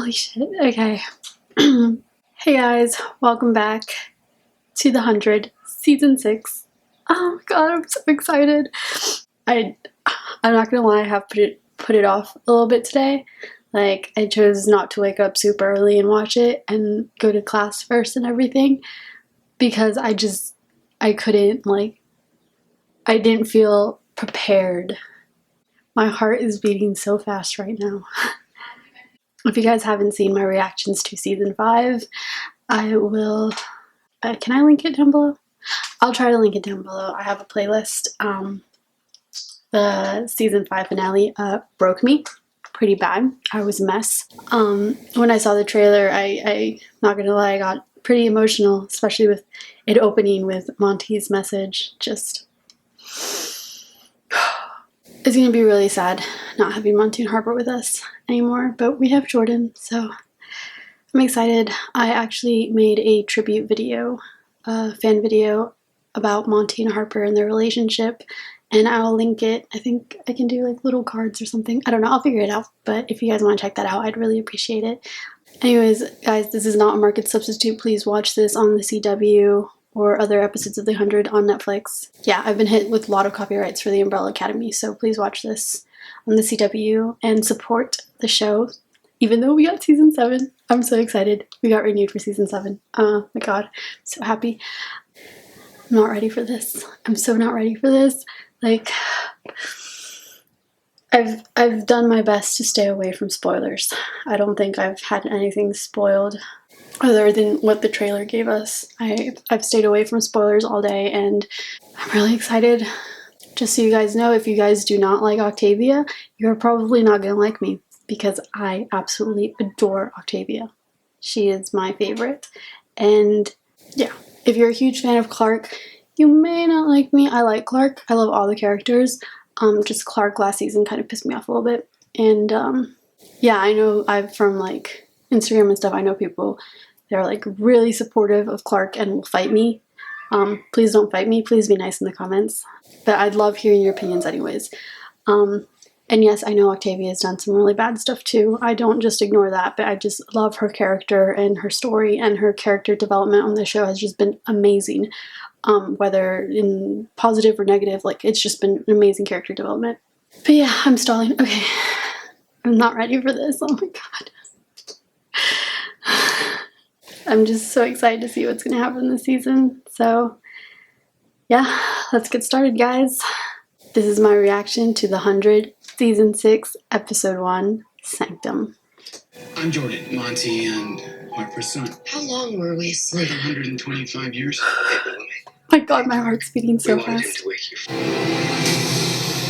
Holy shit. Okay. Hey guys, welcome back to the 100, season 6. Oh my god, I'm so excited. I'm not gonna lie, I have put it off a little bit today. Like, I chose not to wake up super early and watch it and go to class first and everything because I couldn't, like, I didn't feel prepared. My heart is beating so fast right now. If you guys haven't seen my reactions to season 5, I will, can I link it down below? I'll try to link it down below. I have a playlist. The season 5 finale broke me pretty bad. I was a mess. When I saw the trailer, I not gonna lie, I got pretty emotional, especially with it opening with Monty's message. Just, it's gonna be really sad not having Monty and Harper with us anymore, but we have Jordan, so I'm excited. I actually made a tribute video, a fan video about Monty and Harper and their relationship, and I'll link it. I think I can do like little cards or something. I don't know, I'll figure it out, but if you guys want to check that out, I'd really appreciate it. Anyways, guys, this is not a market substitute. Please watch this on the CW or other episodes of The 100 on Netflix. Yeah, I've been hit with a lot of copyrights for the Umbrella Academy, so please watch this on the CW and support the show. Even though we got season 7, I'm so excited. We got renewed for season 7. Oh my god, I'm so happy. I'm not ready for this. I'm so not ready for this. Like, I've done my best to stay away from spoilers. I don't think I've had anything spoiled other than what the trailer gave us. I've stayed away from spoilers all day, and I'm really excited. Just so you guys know, if you guys do not like Octavia, you're probably not gonna like me, because I absolutely adore Octavia. She is my favorite. And yeah, if you're a huge fan of Clarke, you may not like me. I like Clarke. I love all the characters. Just Clarke last season kind of pissed me off a little bit. And yeah, I know from like Instagram and stuff, I know people, they're like really supportive of Clarke and will fight me. Please don't fight me. Please be nice in the comments. But I'd love hearing your opinions anyways. And yes, I know Octavia has done some really bad stuff too. I don't just ignore that, but I just love her character and her story, and her character development on the show has just been amazing. Whether in positive or negative, like, it's just been an amazing character development. But yeah, I'm stalling. Okay, I'm not ready for this. Oh my god. I'm just so excited to see what's going to happen this season. So yeah, let's get started, guys. This is my reaction to The 100, Season 6, Episode 1, Sanctum. I'm Jordan, Monty and Marper's son. How long were we asleep? 125 years. My god, my heart's beating so fast. Oh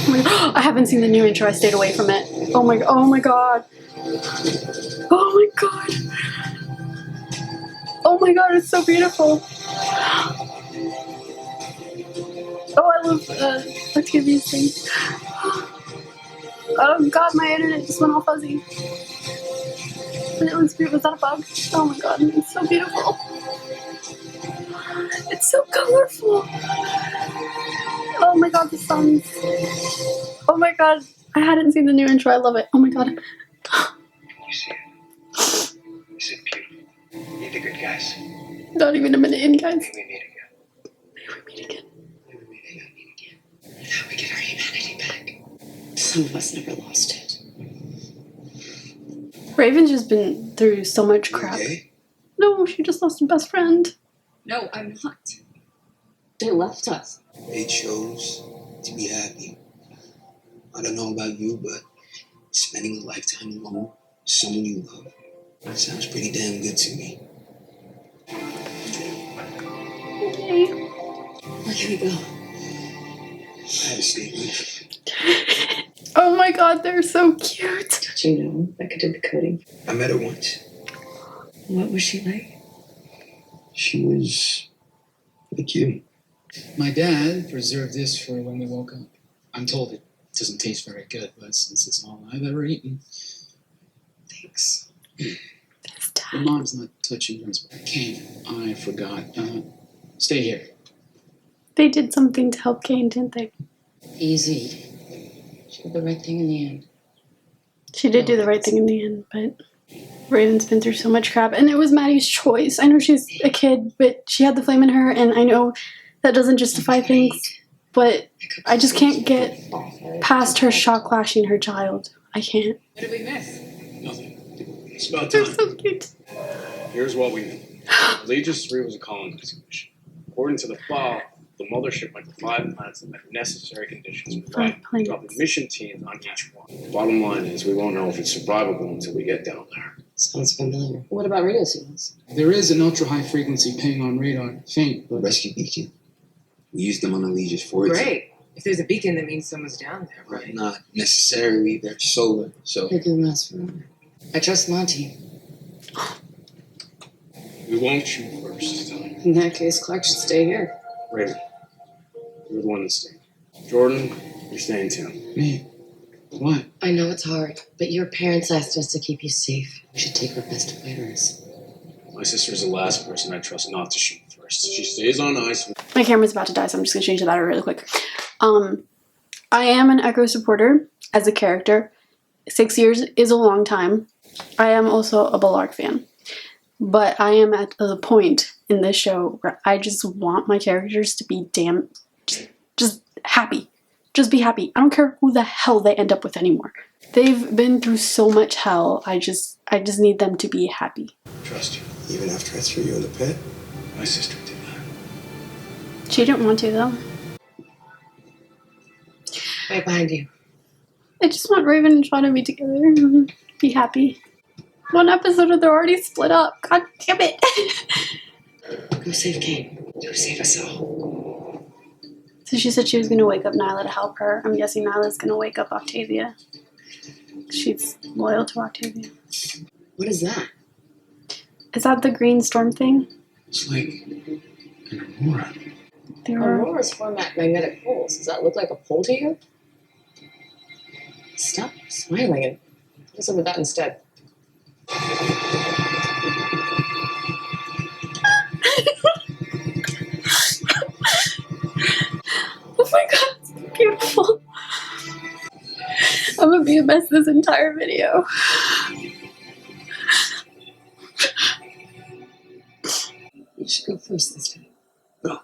my god, I haven't seen the new intro. I stayed away from it. Oh my god. Oh my god. Oh my god, it's so beautiful. Oh, I love Octavia's thing. Oh god, my internet just went all fuzzy. But it looks beautiful. Was that a bug? Oh my god, it's so beautiful. It's so colorful. Oh my god, the suns. Oh my god, I hadn't seen the new intro. I love it. Oh my god. You see it? You see it beautiful. You're the good guys. Not even a minute in, guys. May we meet again. May we meet again. May we meet again. How we get our humanity back. Some of us never lost it. Raven's just been through so much crap. Okay. No, she just lost her best friend. No, I'm not. They left us. They chose to be happy. I don't know about you, but spending a lifetime alone with someone you love sounds pretty damn good to me. Okay. Where can we go? I had a statement. Oh my god, they're so cute. Did you know Becca did the coding? I met her once. What was she like? She was like you. My dad preserved this for when we woke up. I'm told it doesn't taste very good, but since it's all I've ever eaten, thanks. Your mom's not touching yours. Kane, I forgot. Stay here. They did something to help Kane, didn't they? Easy. She did the right thing in the end. She did do the right thing in the end, but Raven's been through so much crap, and it was Maddie's choice. I know she's a kid, but she had the flame in her, and I know that doesn't justify things, but I just can't get past her shock lashing her child. I can't. What did we miss? Nothing. It's about They're time. so cute. Here's what we know. Aegis 3 was a colonizing mission. According to the file, the mothership went to 5 planets that met necessary conditions for life, dropping mission teams on each one. Bottom line is, we won't know if it's survivable until we get down there. Sounds familiar. What about radio signals? There is an ultra-high frequency ping on radar. Faint, but... Rescue beacon. We used them on Aegis 4. Great. If there's a beacon, that means someone's down there, right? Not necessarily. They're solar, so... They can last forever. I trust Monty. We won't shoot first this time. In that case, Clarke should stay here. Raven, you're the one that's staying. Jordan, you're staying too. Me? What? I know it's hard, but your parents asked us to keep you safe. We should take our best fighters. My sister's the last person I trust not to shoot first. She stays on ice. My camera's about to die, so I'm just gonna change the battery really quick. I am an Echo supporter as a character. 6 years is a long time. I am also a Clarke fan. But I am at the point in this show where I just want my characters to be just happy. Just be happy. I don't care who the hell they end up with anymore. They've been through so much hell. I just need them to be happy. Trust you. Even after I threw you in the pit? My sister did that. She didn't want to though. Right behind you. I just want Raven and Shawn to be together and be happy. One episode and they're already split up. God damn it. Go save Kate. Go save us all. So she said she was going to wake up Nyla to help her. I'm guessing Nyla's going to wake up Octavia. She's loyal to Octavia. What is that? Is that the green storm thing? It's like an aurora. There are... Auroras form magnetic poles. Does that look like a pole to you? Stop smiling and do something with that instead. Oh my god, it's beautiful. I'm gonna be a mess this entire video. You should go first this time. No.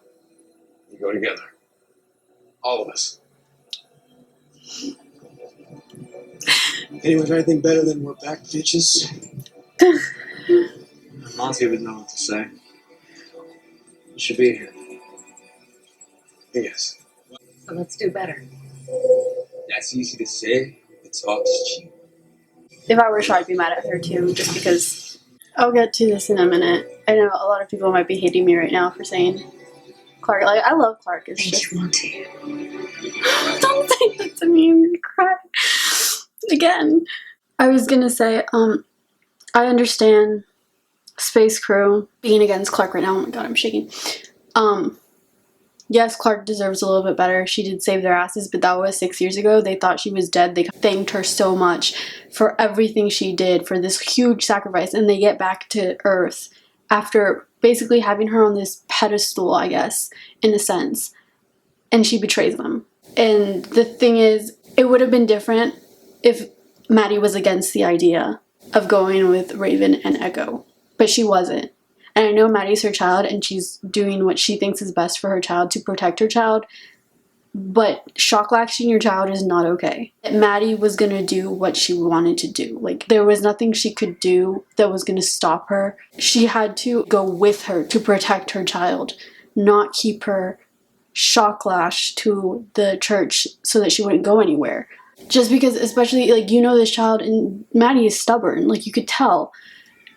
We go together. All of us. Anyone got anything better than we're back, bitches? Monty would know what to say. You should be here. Yes. So let's do better. That's easy to say. The talk is cheap. If I were sure, I'd be mad at her too, just because... I'll get to this in a minute. I know a lot of people might be hating me right now for saying Clarke. Like, I love Clarke. It's just... Monty. Don't say that to me. I'm gonna cry. Again. I was gonna say, I understand Space Crew being against Clarke right now. Oh my god, I'm shaking. Yes, Clarke deserves a little bit better. She did save their asses, but that was 6 years ago. They thought she was dead. They thanked her so much for everything she did, for this huge sacrifice, and they get back to Earth after basically having her on this pedestal, I guess, in a sense, and she betrays them. And the thing is, it would have been different if Maddie was against the idea of going with Raven and Echo, but she wasn't. And I know Maddie's her child and she's doing what she thinks is best for her child to protect her child, but shock lashing your child is not okay. Maddie was going to do what she wanted to do. Like, there was nothing she could do that was going to stop her. She had to go with her to protect her child, not keep her shock lashed to the church so that she wouldn't go anywhere. Just because, especially, like, you know this child, and Maddie is stubborn, like, you could tell.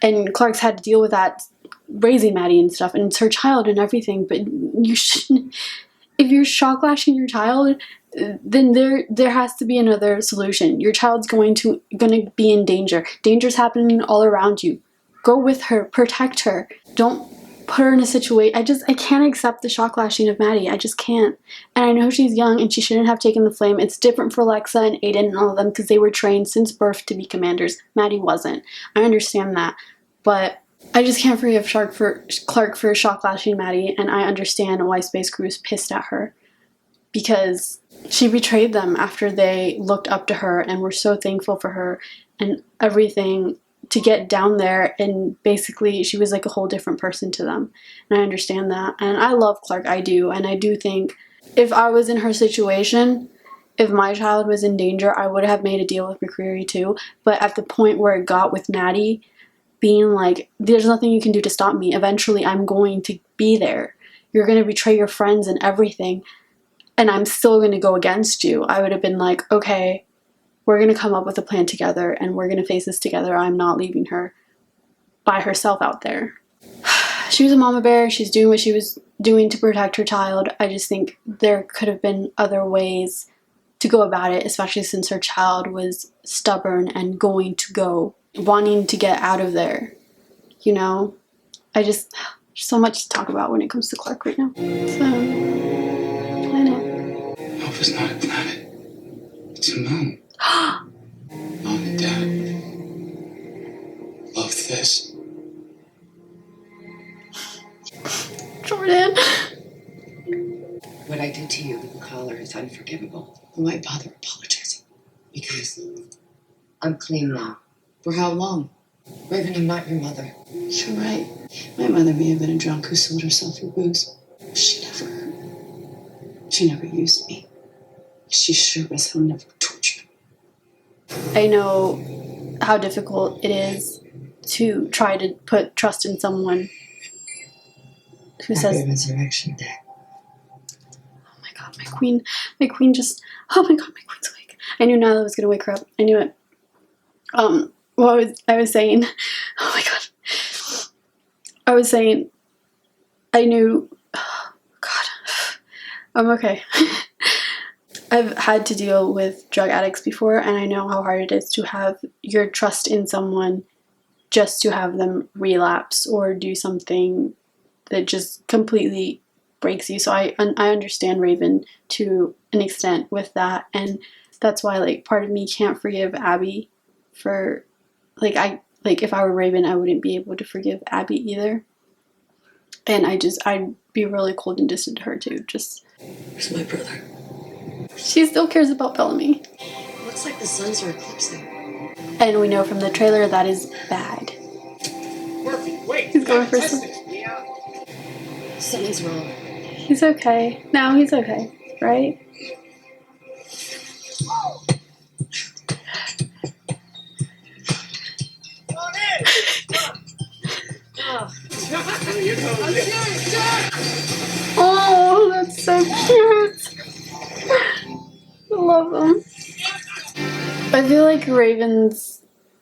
And Clarke's had to deal with that, raising Maddie and stuff, and it's her child and everything, but you shouldn't... If you're shock lashing your child, then there has to be another solution. Your child's going to be in danger. Danger's happening all around you. Go with her, protect her. Don't put her in a situation... I can't accept the shock lashing of Maddie. I just can't. And I know she's young and she shouldn't have taken the flame. It's different for Lexa and Aiden and all of them because they were trained since birth to be commanders. Maddie wasn't. I understand that. But I just can't forgive Clarke for shock lashing Maddie, and I understand why Space Crew is pissed at her. Because she betrayed them after they looked up to her and were so thankful for her and everything to get down there, and basically she was like a whole different person to them. And I understand that. And I love Clarke, I do. And I do think if I was in her situation, if my child was in danger, I would have made a deal with McCreary too. But at the point where it got with Maddie being like, there's nothing you can do to stop me. Eventually I'm going to be there. You're going to betray your friends and everything. And I'm still going to go against you. I would have been like, okay, we're going to come up with a plan together and we're going to face this together. I'm not leaving her by herself out there. She was a mama bear. She's doing what she was doing to protect her child. I just think there could have been other ways to go about it, especially since her child was stubborn and going to go, wanting to get out of there. You know? There's so much to talk about when it comes to Clarke right now. Planet. Hope is not a planet. It's a moon. Mom and Dad loved this. Jordan. What I did to you with the collar is unforgivable. Why bother apologizing? Because I'm clean now. For how long? Raven, I'm not your mother. You're right. My mother may have been a drunk who sold herself for booze. She never used me. She sure as hell never tortured me. I know how difficult it is to try to put trust in someone who says, Resurrection Day. oh my god, my queen just, oh my god, my queen's awake. I knew Nyla was gonna wake her up. I knew it. I was saying, oh my god. I was saying, I knew, oh god, I'm okay. I've had to deal with drug addicts before, and I know how hard it is to have your trust in someone just to have them relapse or do something that just completely breaks you. So I understand Raven to an extent with that, and that's why like part of me can't forgive Abby for if I were Raven, I wouldn't be able to forgive Abby either. And I'd be really cold and distant to her too. Just, Where's my brother? she still cares about Bellamy. Looks like the suns are eclipsing. And we know from the trailer that is bad. Murphy, wait! He's going for some. Something's wrong. He's okay. No, he's okay, right? Oh, that's so cute. I love them. I feel like Raven's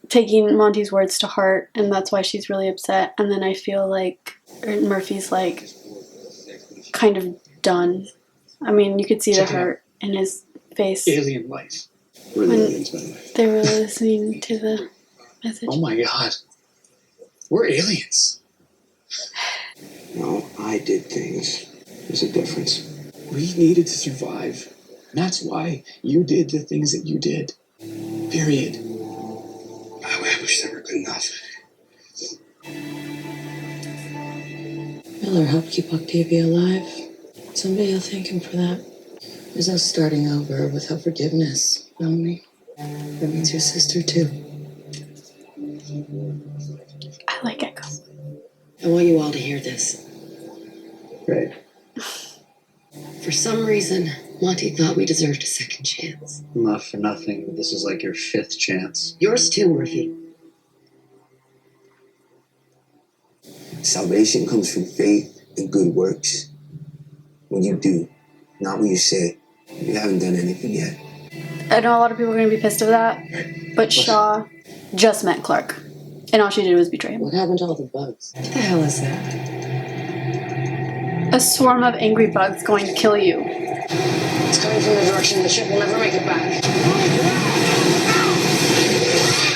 taking Monty's words to heart, and that's why she's really upset. And then I feel like Murphy's like kind of done. I mean, you could see the hurt in his face. Alien life. We're When aliens, by the way. they were listening to the message. Oh my god. We're aliens. No, I did things. There's a difference. We needed to survive. And that's why you did the things that you did. Period. I wish they were good enough. Miller helped keep Octavia alive. Somebody will thank him for that. There's no starting over without forgiveness, Bellamy. That means your sister, too. I like Echo. I want you all to hear this. Right. For some reason, Monty thought we deserved a second chance. Not for nothing, but this is like your 5th chance. Yours too, Murphy. Salvation comes from faith and good works. When you do, not when you say. You haven't done anything yet. I know a lot of people are going to be pissed at that, but Shaw just met Clarke, and all she did was betray him. What happened to all the bugs? What the hell is that? A swarm of angry bugs going to kill you. It's coming from the direction the ship will never make it back.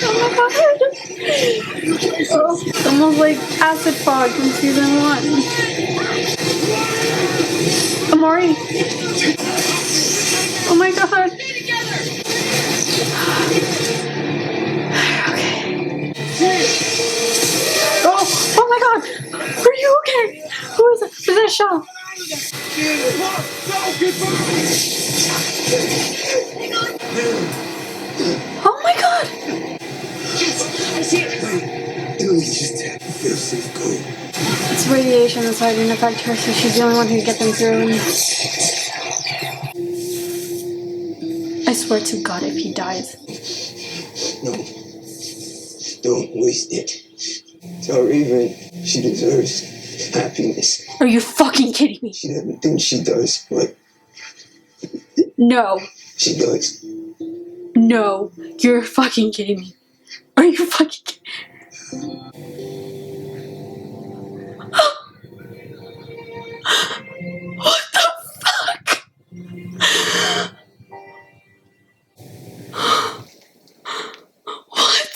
Oh my god! Oh, it's almost like acid fog from season 1. Amori! Oh my god! Okay. Oh my god! Are you okay? Who is it? Is that Shaw? Oh my god! Yes, I see it? It was just that feel safe go. It's radiation, that's why it didn't affect her, so she's the only one who can get them through. And I swear to God, if he dies. No. Don't waste it. Tell Raven she deserves happiness. Are you fucking kidding me? She doesn't think she does, but No. she does. No. You're fucking kidding me. Are you fucking kidding me? What the fuck? What?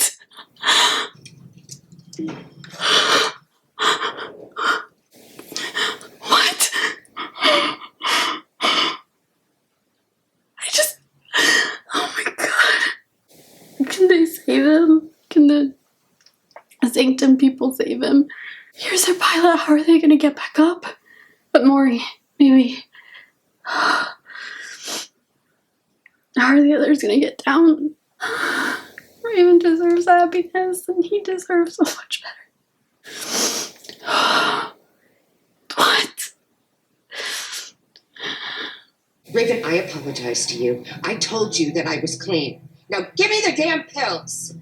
What? Oh my god. Can they save him? Can the Sanctum people save him? Here's their pilot. How are they gonna get back up? But Maury, maybe. How are the others gonna get down? Raven deserves happiness, and he deserves so much better. What? Raven, I apologize to you. I told you that I was clean. Now give me the damn pills.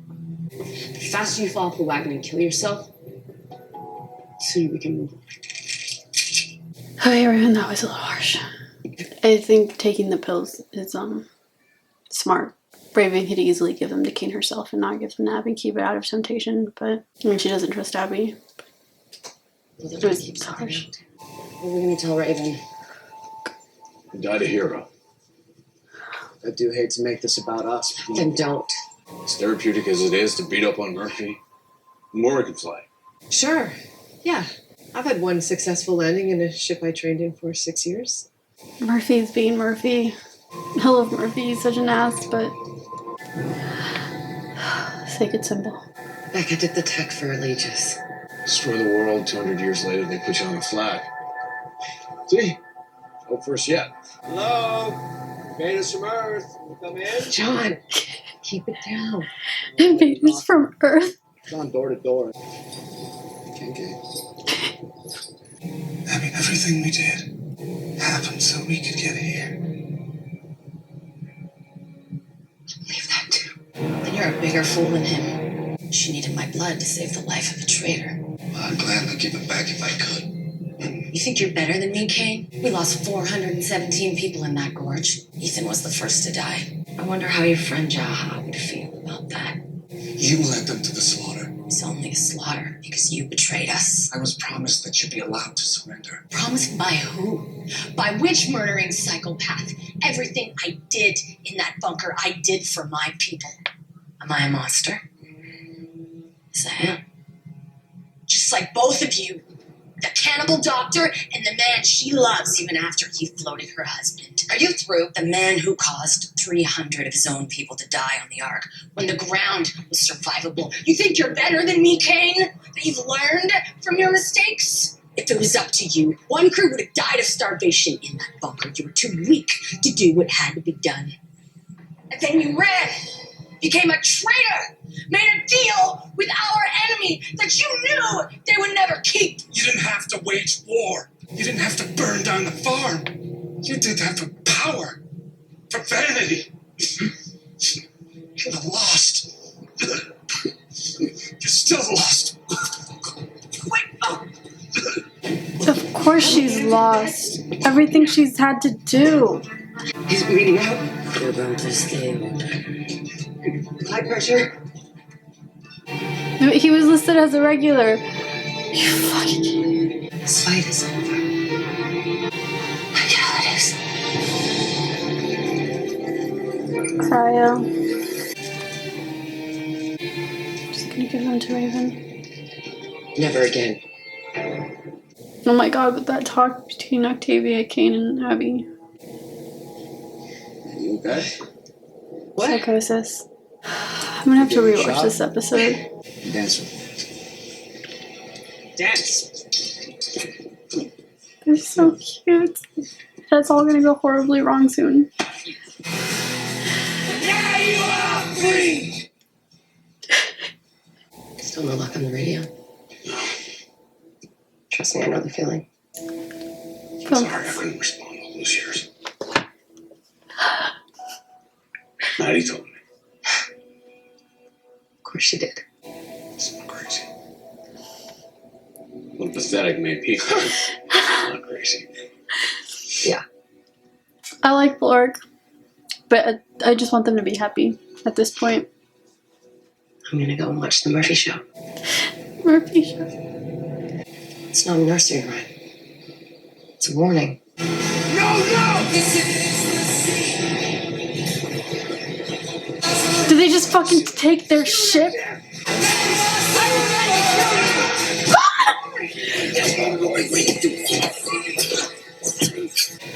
The faster you fall off the wagon and kill yourself, the sooner we can move on. Okay, Raven, that was a little harsh. I think taking the pills is smart. Raven could easily give them to Kane herself and not give them to Abby and keep it out of temptation, but I mean, she doesn't trust Abby. It was harsh. What are we gonna tell Raven? You died a hero. I do hate to make this about us. Then don't. As therapeutic as it is to beat up on Murphy, the more we can fly. Sure. Yeah. I've had one successful landing in a ship I trained in for 6 years. Murphy's being Murphy. I love Murphy, he's such an ass, but sacred symbol. Becca did the tech for Allegiance. Destroy the world, 200 years later, they put you on a flag. See? Hope first yet. Hello? Made us from Earth. Come in? John, keep it down. Invaders from Earth. Gone door to door. Okay. I mean, everything we did happened so we could get here. Leave that too. Then you're a bigger fool than him. She needed my blood to save the life of a traitor. Well, I'd gladly give it back if I could. You think you're better than me, Kane? We lost 417 people in that gorge. Ethan was the first to die. I wonder how your friend Jaha would feel about that. You led them to the slaughter. It's only a slaughter because you betrayed us. I was promised that you'd be allowed to surrender. Promised by who? By which murdering psychopath? Everything I did in that bunker, I did for my people. Am I a monster? Yes, I am. Just like both of you. The cannibal doctor and the man she loves even after he floated her husband. Are you through? The man who caused 300 of his own people to die on the Ark when the ground was survivable. You think you're better than me, Kane? That you've learned from your mistakes? If it was up to you, Wonkru would have died of starvation in that bunker. You were too weak to do what had to be done. And then you ran. Became a traitor. Made a deal with our enemy that you knew they would never keep. You didn't have to wage war. You didn't have to burn down the farm. You did that for power. For vanity. You're lost. You're still lost. Wait, oh. Of course she's lost. Everything she's had to do. He's bleeding out. You're going to stay. High pressure. He was listed as a regular. You fucking kidding. This fight is over. Yeah, it is. Cryo. Just gonna give them to Raven. Never again. Oh my god, with that talk between Octavia, Kane, and Abby. You okay? What? Psychosis. I'm gonna have to rewatch this episode. Dance. Dance. They're so cute. That's all gonna go horribly wrong soon. Now you are free! Still no luck on the radio. Trust me, I know the feeling. I'm sorry I couldn't respond all those years. Maddie told me. Of course she did. It's not crazy. What pathetic made people. Not crazy. Yeah. I like Clarke, but I just want them to be happy at this point. I'm gonna go and watch the Murphy Show. Murphy Show. It's not a nursery rhyme. It's a warning. Do they just fucking take their ship?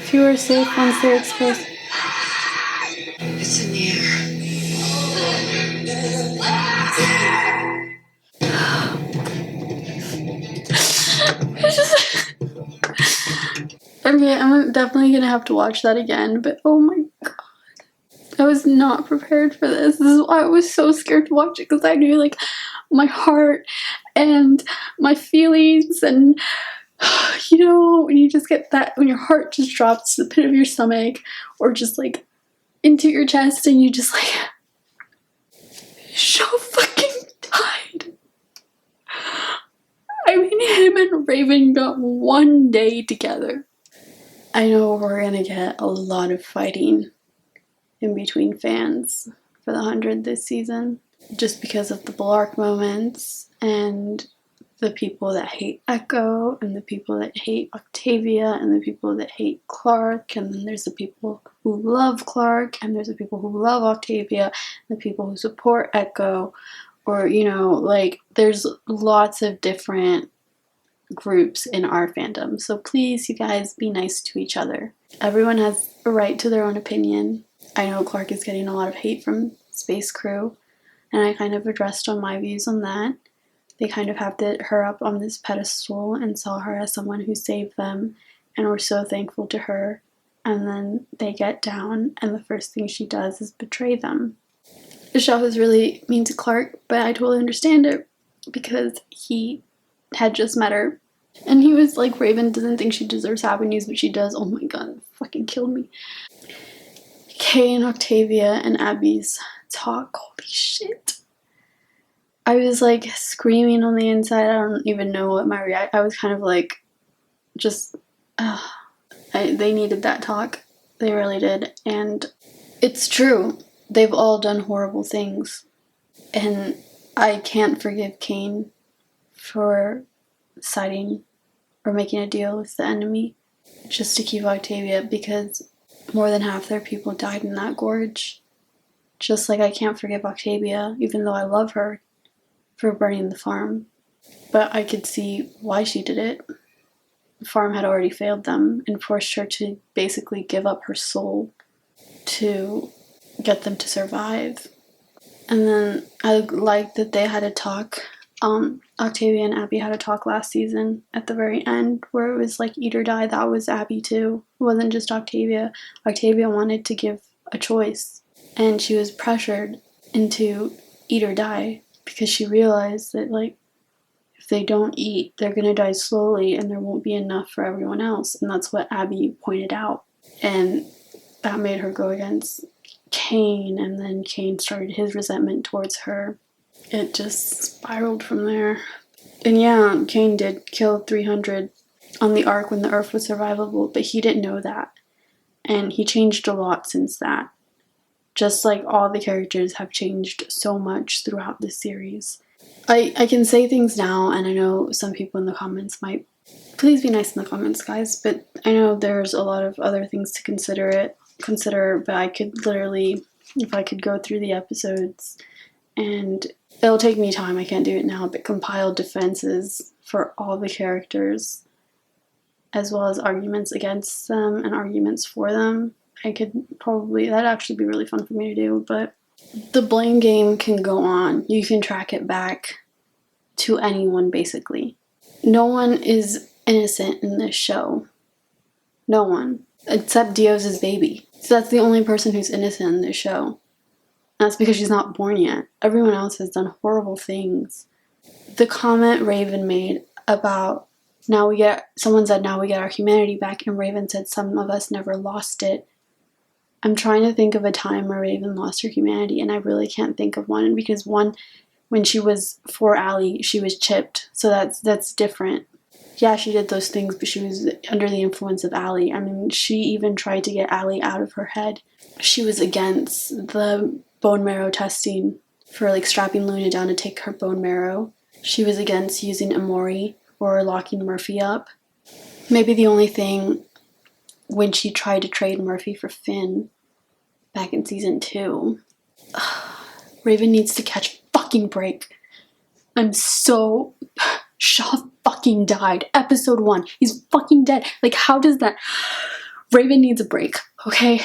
Few are safe once they're exposed. It's in the Okay, I'm definitely gonna have to watch that again, but oh my god. I was not prepared for this. This is why I was so scared to watch it, because I knew, like, my heart and my feelings, and you know, when you just get that, when your heart just drops to the pit of your stomach, or just like into your chest, and you just like, Shaw fucking died. I mean, him and Raven got one day together. I know we're gonna get a lot of fighting in between fans for the 100 this season, just because of the Clarke moments and the people that hate Echo and the people that hate Octavia and the people that hate Clarke, and then there's the people who love Clarke and there's the people who love Octavia and the people who support Echo, or, you know, like, there's lots of different groups in our fandom. So please, you guys, be nice to each other. Everyone has a right to their own opinion. I know Clarke is getting a lot of hate from Space Crew, and I kind of addressed on my views on that. They kind of have her up on this pedestal and saw her as someone who saved them and were so thankful to her, and then they get down and the first thing she does is betray them. The show is really mean to Clarke, but I totally understand it because he had just met her and he was like, Raven doesn't think she deserves happy news, but she does. Oh my god, it fucking killed me. Kay and Octavia and Abby's talk, holy shit. I was like screaming on the inside. I don't even know what my I was kind of like, just, they needed that talk. They really did. And it's true. They've all done horrible things. And I can't forgive Kane for siding or making a deal with the enemy just to keep Octavia, because more than half their people died in that gorge. Just like I can't forgive Octavia, even though I love her, for burning the farm. But I could see why she did it. The farm had already failed them and forced her to basically give up her soul to get them to survive. And then I like that they had a talk. Octavia and Abby had a talk last season at the very end where it was like eat or die. That was Abby too. It wasn't just Octavia. Octavia wanted to give a choice, and she was pressured into eat or die because she realized that, like, if they don't eat, they're gonna die slowly and there won't be enough for everyone else. And that's what Abby pointed out. And that made her go against Kane, and then Kane started his resentment towards her. It just spiraled from there. And yeah, Kane did kill 300 on the Ark when the Earth was survivable, but he didn't know that. And he changed a lot since that. Just like all the characters have changed so much throughout this series. I can say things now, and I know some people in the comments might... Please be nice in the comments, guys, but I know there's a lot of other things to consider, but I could literally, if I could go through the episodes, and it'll take me time, I can't do it now, but compile defenses for all the characters, as well as arguments against them and arguments for them. I could probably, that'd actually be really fun for me to do, but the blame game can go on. You can track it back to anyone, basically. No one is innocent in this show. No one. Except Dios's baby. So that's the only person who's innocent in this show. And that's because she's not born yet. Everyone else has done horrible things. the comment Raven made about someone said now we get our humanity back, and Raven said some of us never lost it. I'm trying to think of a time where Raven lost her humanity, and I really can't think of one, because one, when she was for Allie, she was chipped, so that's different. Yeah, she did those things, but she was under the influence of Allie. I mean, she even tried to get Allie out of her head. She was against the bone marrow testing for like strapping Luna down to take her bone marrow. She was against using Amori or locking Murphy up. Maybe the only thing, when she tried to trade Murphy for Finn back in season 2, Raven needs to catch a fucking break. I'm so... Shaw fucking died. Episode 1. He's fucking dead. Like, how does that... Raven needs a break, okay?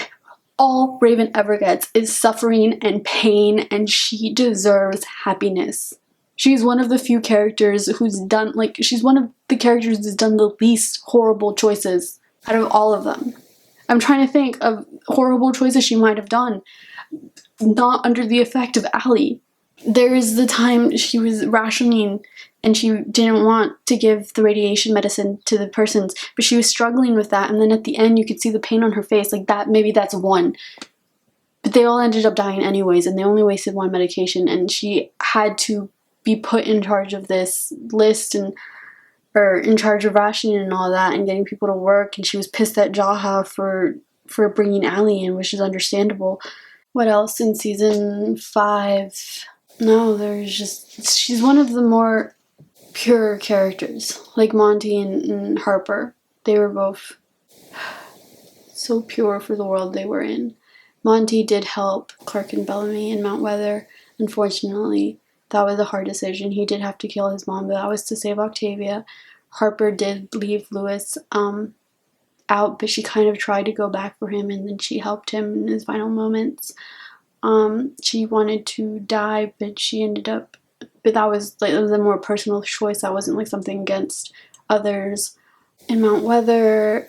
All Raven ever gets is suffering and pain, and she deserves happiness. She's one of the few characters who's done, like, she's one of the characters who's done the least horrible choices out of all of them. I'm trying to think of horrible choices she might have done, not under the effect of Allie. There's the time she was rationing and she didn't want to give the radiation medicine to the persons, but she was struggling with that, and then at the end you could see the pain on her face, like that, maybe that's one. But they all ended up dying anyways, and they only wasted one medication, and she had to be put in charge of this list, or in charge of rationing and all that, and getting people to work, and she was pissed at Jaha for bringing Allie in, which is understandable. What else in season 5? No, she's one of the more pure characters, like Monty and Harper. They were both so pure for the world they were in. Monty did help Clarke and Bellamy in Mount Weather. Unfortunately, that was a hard decision. He did have to kill his mom, but that was to save Octavia. Harper did leave Lewis out, but she kind of tried to go back for him, and then she helped him in his final moments. She wanted to die, but she ended up... But that was like, it was a more personal choice. That wasn't like something against others. In Mount Weather,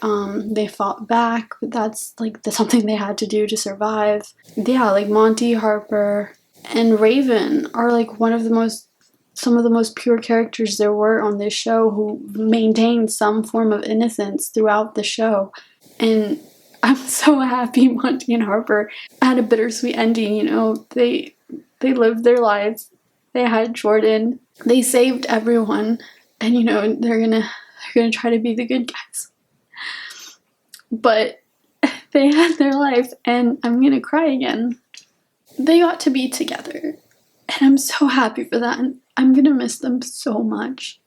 they fought back, but that's something they had to do to survive. Yeah, like Monty, Harper, and Raven are like some of the most pure characters there were on this show, who maintained some form of innocence throughout the show. And I'm so happy Monty and Harper had a bittersweet ending. You know, they lived their lives. They had Jordan. They saved everyone, and you know they're gonna try to be the good guys. But they had their life, and I'm gonna cry again. They got to be together, and I'm so happy for that. And I'm gonna miss them so much.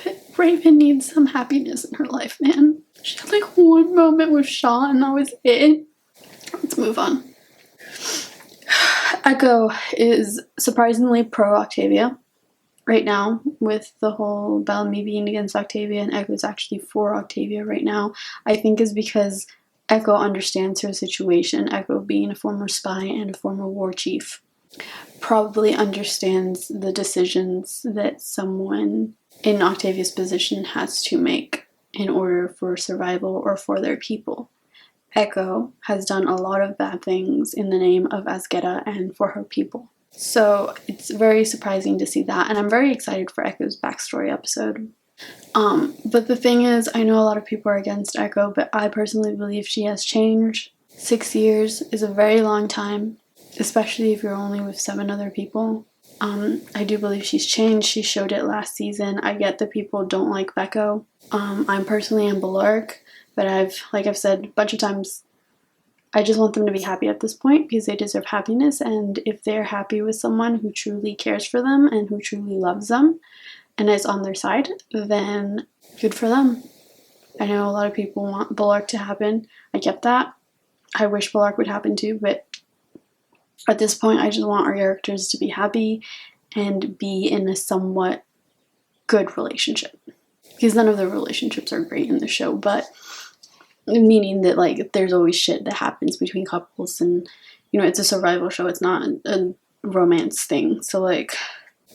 But Raven needs some happiness in her life, man. She had like one moment with Shaw, and that was it. Let's move on. Echo is surprisingly pro Octavia right now, with the whole Bellamy being against Octavia, and Echo's actually for Octavia right now. I think is because Echo understands her situation. Echo, being a former spy and a former war chief, probably understands the decisions that someone in Octavia's position has to make in order for survival or for their people. Echo has done a lot of bad things in the name of Azgeda and for her people. So it's very surprising to see that, and I'm very excited for Echo's backstory episode. But the thing is, I know a lot of people are against Echo, but I personally believe she has changed. 6 years is a very long time, especially if you're only with 7 other people. I do believe she's changed. She showed it last season. I get that people don't like Becco. I'm personally in Clarke, but I've said a bunch of times, I just want them to be happy at this point because they deserve happiness, and if they're happy with someone who truly cares for them and who truly loves them and is on their side, then good for them. I know a lot of people want Clarke to happen. I get that. I wish Clarke would happen too, but at this point I just want our characters to be happy and be in a somewhat good relationship. Because none of the relationships are great in the show, but meaning that like there's always shit that happens between couples, and you know, it's a survival show, it's not a romance thing, so like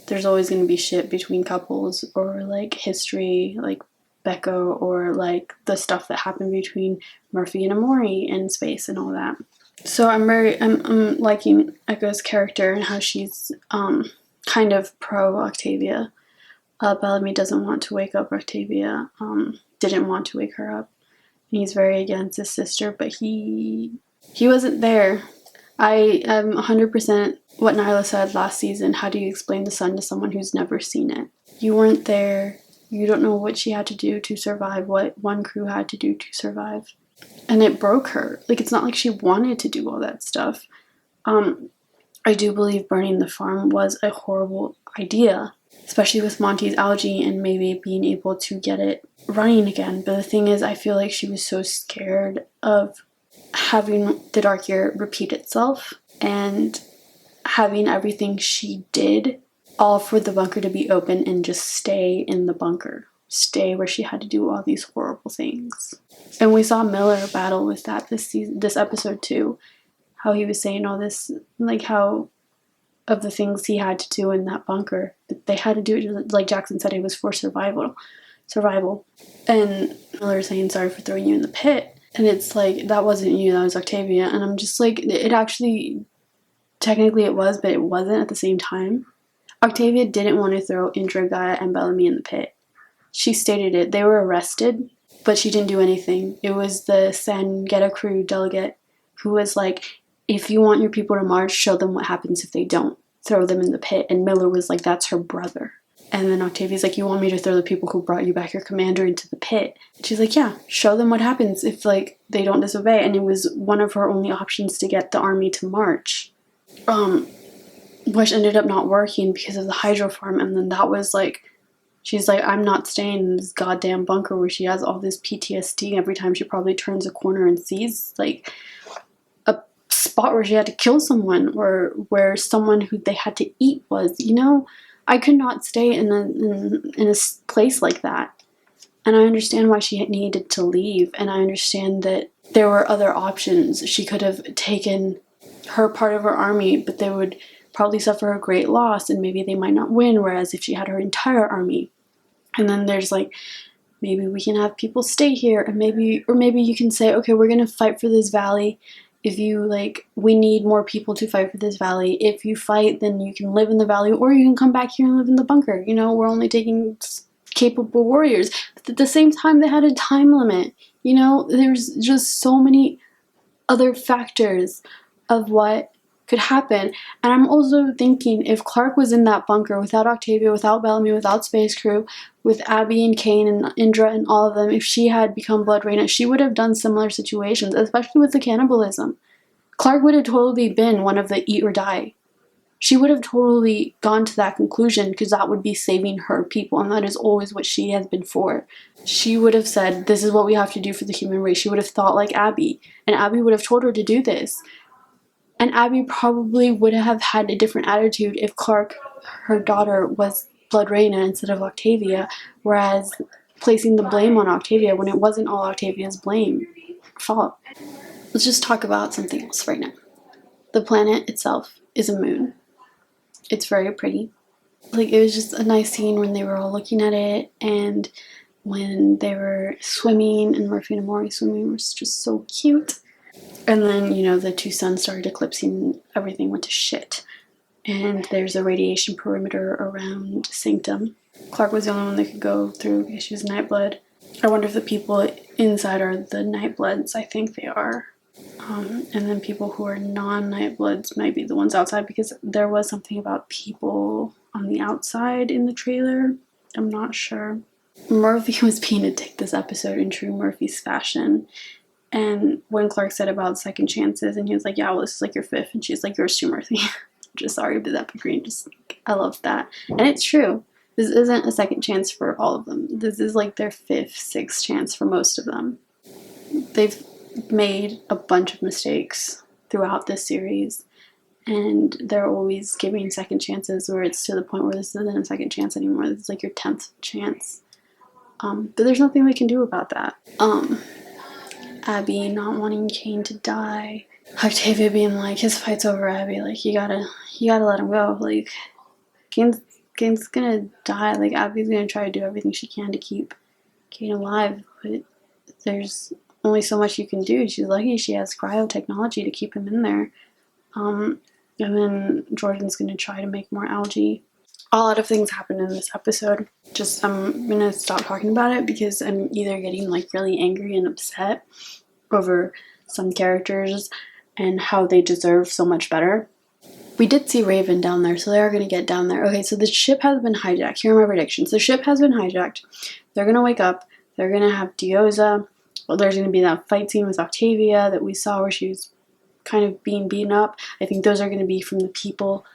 there's always going to be shit between couples, or like history, like Becco, or like the stuff that happened between Murphy and Amori in space and all that. So I'm liking Echo's character and how she's kind of pro Octavia. Bellamy doesn't want to wake up Octavia, didn't want to wake her up. And he's very against his sister, but he wasn't there. I am 100% what Nyla said last season. How do you explain the sun to someone who's never seen it? You weren't there. You don't know what she had to do to survive, what Wonkru had to do to survive. And it broke her. Like, it's not like she wanted to do all that stuff. I do believe burning the farm was a horrible idea, especially with Monty's algae and maybe being able to get it running again. But the thing is, I feel like she was so scared of having the dark year repeat itself and having everything she did all for the bunker to be open and just stay in the bunker, stay where she had to do all these horrible things. And we saw Miller battle with that this episode too, how he was saying all this, like how of the things he had to do in that bunker, but they had to do it, like Jackson said, it was for survival. And Miller saying sorry for throwing you in the pit, and it's like, that wasn't you, that was Octavia. And I'm just like, it actually, technically it was, but it wasn't at the same time. Octavia didn't want to throw Indra, Gaia, and Bellamy in the pit. She stated it. They were arrested, but she didn't do anything. It was the Sangetta crew delegate who was like, if you want your people to march, show them what happens if they don't. Throw them in the pit. And Miller was like, that's her brother. And then Octavia's like, you want me to throw the people who brought you back your commander into the pit? And she's like, yeah, show them what happens if, like, they don't disobey. And it was one of her only options to get the army to march. Which ended up not working because of the hydro farm. And then that was like, she's like, I'm not staying in this goddamn bunker where she has all this PTSD every time she probably turns a corner and sees, like, a spot where she had to kill someone or where someone who they had to eat was, you know? I could not stay in a place like that. And I understand why she needed to leave. And I understand that there were other options. She could have taken her part of her army, but they would probably suffer a great loss and maybe they might not win. Whereas if she had her entire army, and then there's like, maybe we can have people stay here, and maybe you can say, okay, we're going to fight for this valley. If you, like, we need more people to fight for this valley. If you fight, then you can live in the valley, or you can come back here and live in the bunker. You know, we're only taking capable warriors. But at the same time, they had a time limit. You know, there's just so many other factors of what could happen. And I'm also thinking, if Clarke was in that bunker without Octavia, without Bellamy, without Space Crew, with Abby and Kane and Indra and all of them, if she had become Blood Reina, she would have done similar situations, especially with the cannibalism. Clarke would have totally been one of the eat or die. She would have totally gone to that conclusion because that would be saving her people, and that is always what she has been for. She would have said, this is what we have to do for the human race. She would have thought like Abby, and Abby would have told her to do this. And Abby probably would have had a different attitude if Clarke, her daughter, was Blood Reina instead of Octavia, whereas placing the blame on Octavia when it wasn't all Octavia's fault. Let's just talk about something else right now. The planet itself is a moon. It's very pretty. Like, it was just a nice scene when they were all looking at it, and when they were swimming, and Murphy and Amori swimming was just so cute. And then, you know, the two suns started eclipsing, everything went to shit. And there's a radiation perimeter around Sanctum. Clarke was the only one that could go through because she was Nightblood. I wonder if the people inside are the Nightbloods. I think they are. And then people who are non-Nightbloods might be the ones outside, because there was something about people on the outside in the trailer. I'm not sure. Murphy was being a dick this episode in true Murphy's fashion. And when Clarke said about second chances, and he was like, yeah, well, this is like your fifth. And she's like, yours too, Murphy. Just sorry, but that green, just, like, I love that. And it's true. This isn't a second chance for all of them. This is like their fifth, sixth chance for most of them. They've made a bunch of mistakes throughout this series, and they're always giving second chances, where it's to the point where this isn't a second chance anymore. This is like your 10th chance. But there's nothing they can do about that. Abby not wanting Kane to die. Octavia being like, his fight's over, Abby. Like, you gotta let him go. Like, Kane's gonna die. Like, Abby's gonna try to do everything she can to keep Kane alive, but there's only so much you can do. She's lucky she has cryo technology to keep him in there. And then Jordan's gonna try to make more algae. A lot of things happen in this episode. Just, I'm gonna stop talking about it because I'm either getting like really angry and upset over some characters and how they deserve so much better. We did see Raven down there, so they are going to get down there. Okay, so the ship has been hijacked. Here are my predictions. The ship has been hijacked. They're going to wake up. They're going to have Dioza. Well, there's going to be that fight scene with Octavia that we saw where she was kind of being beaten up. I think those are going to be from the people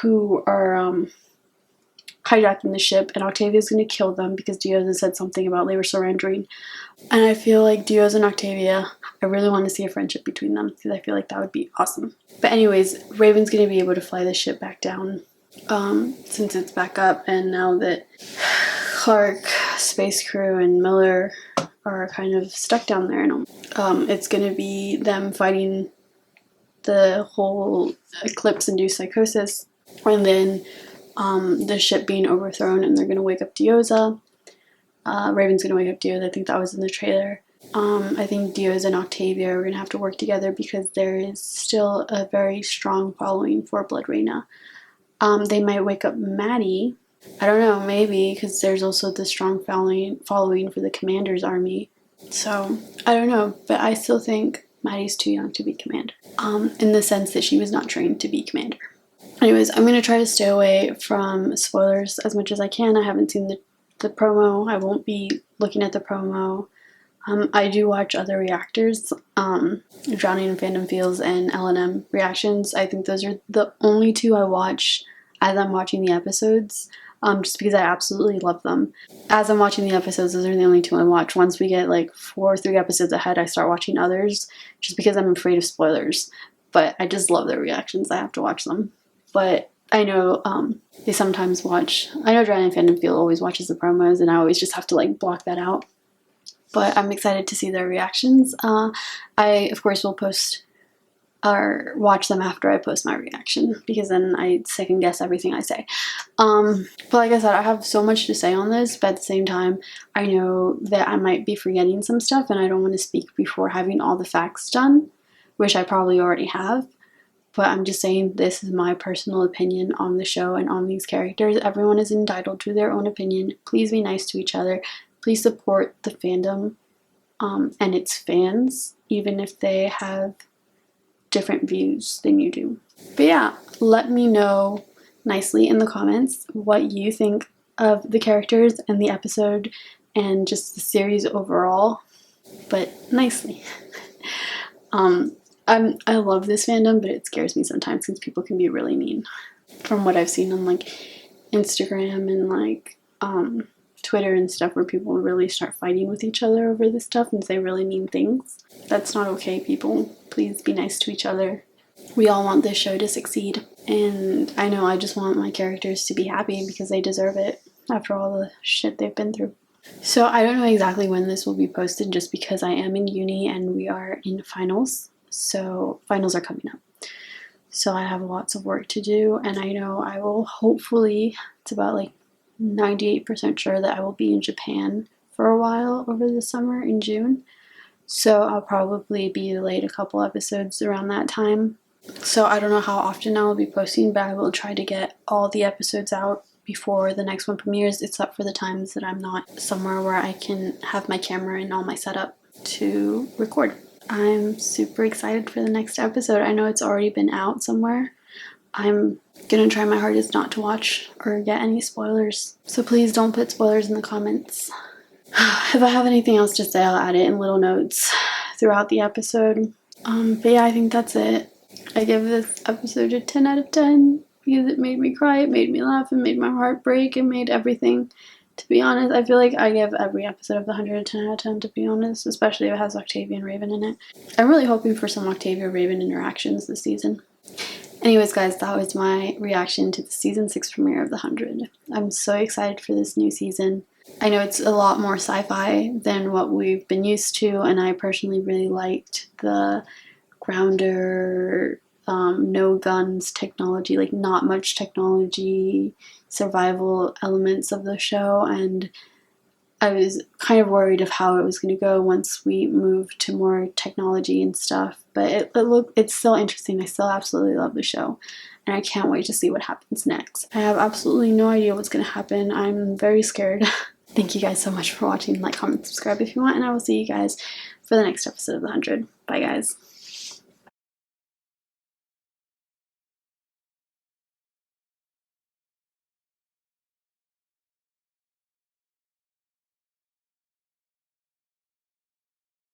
who are hijacking the ship, and Octavia's going to kill them because Dioza said something about they were surrendering. And I feel like Dioza and Octavia, I really want to see a friendship between them because I feel like that would be awesome. But anyways, Raven's going to be able to fly the ship back down since it's back up, and now that Clarke, Space Crew, and Miller are kind of stuck down there, and it's going to be them fighting the whole eclipse-induced psychosis, and then the ship being overthrown, and they're going to wake up Dioza. Raven's going to wake up Dioza. I think that was in the trailer. I think Dioza and Octavia are going to have to work together because there is still a very strong following for Blood Reina. They might wake up Maddie. I don't know, maybe, because there's also the strong following for the Commander's army. So, I don't know, but I still think Maddie's too young to be Commander. In the sense that she was not trained to be Commander. Anyways, I'm going to try to stay away from spoilers as much as I can. I haven't seen the promo. I won't be looking at the promo. I do watch other reactors, Drowning in Fandom Feels and L&M reactions. I think those are the only two I watch as I'm watching the episodes, just because I absolutely love them. As I'm watching the episodes, those are the only two I watch. Once we get like 4 or 3 episodes ahead, I start watching others, just because I'm afraid of spoilers. But I just love their reactions. I have to watch them. But I know they sometimes watch, I know Drowning in Fandom Feel always watches the promos, and I always just have to like block that out. But I'm excited to see their reactions. I, of course, will post or watch them after I post my reaction, because then I second guess everything I say. But like I said, I have so much to say on this, but at the same time, I know that I might be forgetting some stuff, and I don't want to speak before having all the facts done, which I probably already have. But I'm just saying this is my personal opinion on the show and on these characters. Everyone is entitled to their own opinion. Please be nice to each other. Please support the fandom and its fans, even if they have different views than you do. But yeah, let me know nicely in the comments what you think of the characters and the episode and just the series overall, but nicely. I love this fandom, but it scares me sometimes because people can be really mean. From what I've seen on like Instagram and like Twitter and stuff, where people really start fighting with each other over this stuff and say really mean things. That's not okay, people. Please be nice to each other. We all want this show to succeed, and I know I just want my characters to be happy because they deserve it after all the shit they've been through. So I don't know exactly when this will be posted, just because I am in uni and we are in finals. So finals are coming up. So I have lots of work to do, and I know I will hopefully, it's about like 98% sure that I will be in Japan for a while over the summer in June. So I'll probably be delayed a couple episodes around that time. So I don't know how often I will be posting, but I will try to get all the episodes out before the next one premieres, except for the times that I'm not somewhere where I can have my camera and all my setup to record. I'm super excited for the next episode. I know it's already been out somewhere. I'm gonna try my hardest not to watch or get any spoilers. So please don't put spoilers in the comments. If I have anything else to say, I'll add it in little notes throughout the episode. But yeah, I think that's it. I give this episode a 10 out of 10 because it made me cry, it made me laugh, it made my heart break, it made everything. To be honest, I feel like I give every episode of The 100 a 10 out of 10, to be honest, especially if it has Octavia and Raven in it. I'm really hoping for some Octavia-Raven interactions this season. Anyways, guys, that was my reaction to the Season 6 premiere of The 100. I'm so excited for this new season. I know it's a lot more sci-fi than what we've been used to, and I personally really liked the grounder, no guns technology, like not much technology, survival elements of the show, and I was kind of worried of how it was going to go once we moved to more technology and stuff, but it's still interesting. I still absolutely love the show, and I can't wait to see what happens next. I have absolutely no idea what's going to happen. I'm very scared. Thank you guys so much for watching. Like, comment, subscribe if you want, and I will see you guys for the next episode of The 100. Bye, guys.